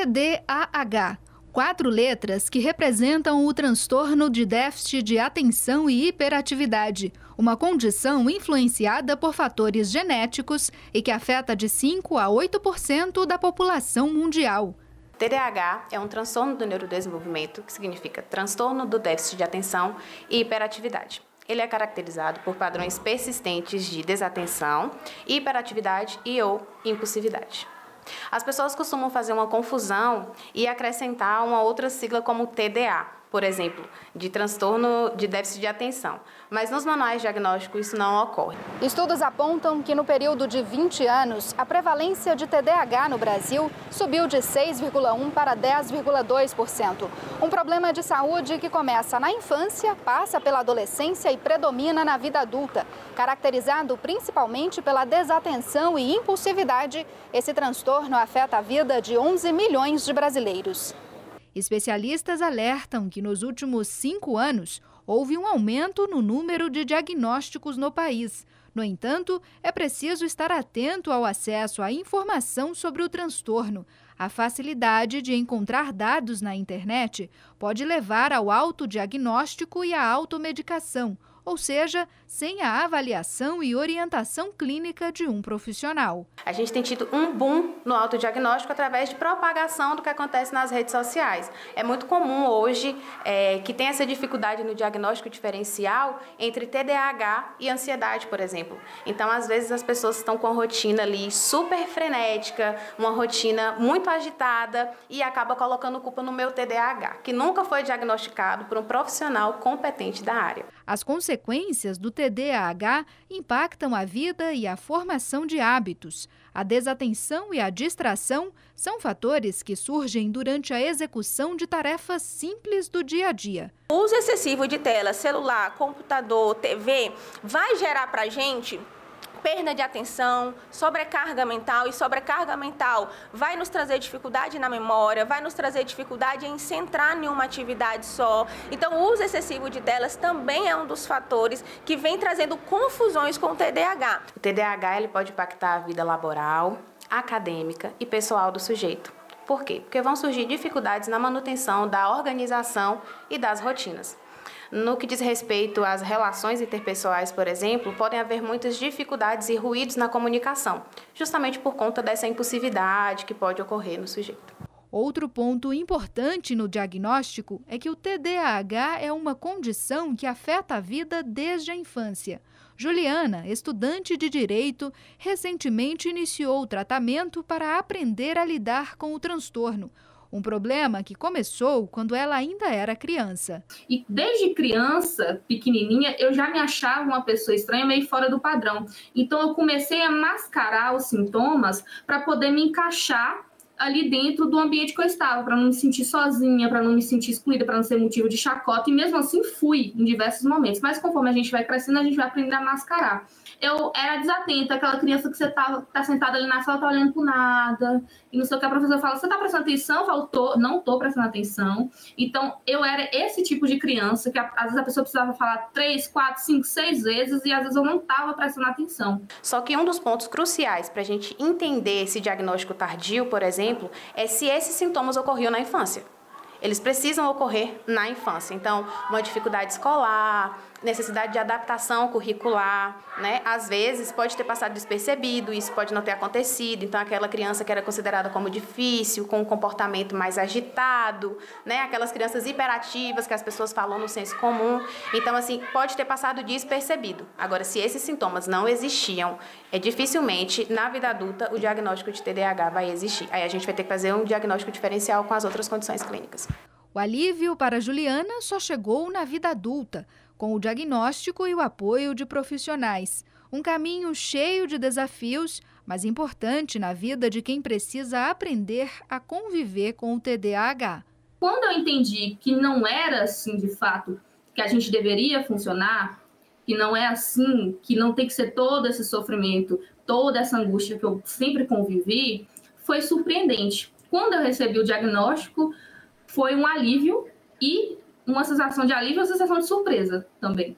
TDAH, 4 letras que representam o transtorno de déficit de atenção e hiperatividade, uma condição influenciada por fatores genéticos e que afeta de 5 a 8% da população mundial. TDAH é um transtorno do neurodesenvolvimento, que significa transtorno do déficit de atenção e hiperatividade. Ele é caracterizado por padrões persistentes de desatenção, hiperatividade e ou impulsividade. As pessoas costumam fazer uma confusão e acrescentar uma outra sigla como TDA, por exemplo, de transtorno de déficit de atenção. Mas nos manuais diagnósticos isso não ocorre. Estudos apontam que no período de 20 anos, a prevalência de TDAH no Brasil subiu de 6,1% para 10,2%. Um problema de saúde que começa na infância, passa pela adolescência e predomina na vida adulta. Caracterizado principalmente pela desatenção e impulsividade, esse transtorno afeta a vida de 11 milhões de brasileiros. Especialistas alertam que nos últimos 5 anos houve um aumento no número de diagnósticos no país. No entanto, é preciso estar atento ao acesso à informação sobre o transtorno. A facilidade de encontrar dados na internet pode levar ao autodiagnóstico e à automedicação, ou seja, sem a avaliação e orientação clínica de um profissional. A gente tem tido um boom no autodiagnóstico através de propagação do que acontece nas redes sociais. É muito comum hoje que tem essa dificuldade no diagnóstico diferencial entre TDAH e ansiedade, por exemplo. Então, às vezes, as pessoas estão com a rotina ali super frenética, uma rotina muito agitada e acaba colocando culpa no meu TDAH, que nunca foi diagnosticado por um profissional competente da área. As consequências do TDAH impactam a vida e a formação de hábitos. A desatenção e a distração são fatores que surgem durante a execução de tarefas simples do dia a dia. O uso excessivo de tela, celular, computador, TV, vai gerar para a gente perda de atenção, sobrecarga mental, e sobrecarga mental vai nos trazer dificuldade na memória, vai nos trazer dificuldade em centrar em uma atividade só. Então, o uso excessivo de telas também é um dos fatores que vem trazendo confusões com o TDAH. O TDAH ele pode impactar a vida laboral, acadêmica e pessoal do sujeito. Por quê? Porque vão surgir dificuldades na manutenção da organização e das rotinas. No que diz respeito às relações interpessoais, por exemplo, podem haver muitas dificuldades e ruídos na comunicação, justamente por conta dessa impulsividade que pode ocorrer no sujeito. Outro ponto importante no diagnóstico é que o TDAH é uma condição que afeta a vida desde a infância. Juliana, estudante de Direito, recentemente iniciou o tratamento para aprender a lidar com o transtorno. Um problema que começou quando ela ainda era criança. E desde criança, pequenininha, eu já me achava uma pessoa estranha, meio fora do padrão. Então eu comecei a mascarar os sintomas para poder me encaixar ali dentro do ambiente que eu estava, para não me sentir sozinha, para não me sentir excluída, para não ser motivo de chacota. E mesmo assim fui em diversos momentos. Mas conforme a gente vai crescendo, a gente vai aprender a mascarar. Eu era desatenta, aquela criança que você tá sentada ali na sala, tá olhando pro nada, e não sei o que a professora fala, você tá prestando atenção? Eu falo, não tô prestando atenção. Então, eu era esse tipo de criança, que às vezes a pessoa precisava falar 3, 4, 5, 6 vezes, e às vezes eu não tava prestando atenção. Só que um dos pontos cruciais para a gente entender esse diagnóstico tardio, por exemplo, é se esses sintomas ocorriam na infância. Eles precisam ocorrer na infância. Então, uma dificuldade escolar, necessidade de adaptação curricular, né? Às vezes pode ter passado despercebido, isso pode não ter acontecido. Então, aquela criança que era considerada como difícil, com um comportamento mais agitado, né? Aquelas crianças hiperativas que as pessoas falam no senso comum. Então, assim, pode ter passado despercebido. Agora, se esses sintomas não existiam, dificilmente, na vida adulta, o diagnóstico de TDAH vai existir. Aí a gente vai ter que fazer um diagnóstico diferencial com as outras condições clínicas. O alívio para Juliana só chegou na vida adulta, com o diagnóstico e o apoio de profissionais. Um caminho cheio de desafios, mas importante na vida de quem precisa aprender a conviver com o TDAH. Quando eu entendi que não era assim de fato que a gente deveria funcionar, que não é assim, que não tem que ser todo esse sofrimento, toda essa angústia que eu sempre convivi, foi surpreendente. Quando eu recebi o diagnóstico, foi um alívio e uma sensação de alívio e uma sensação de surpresa também.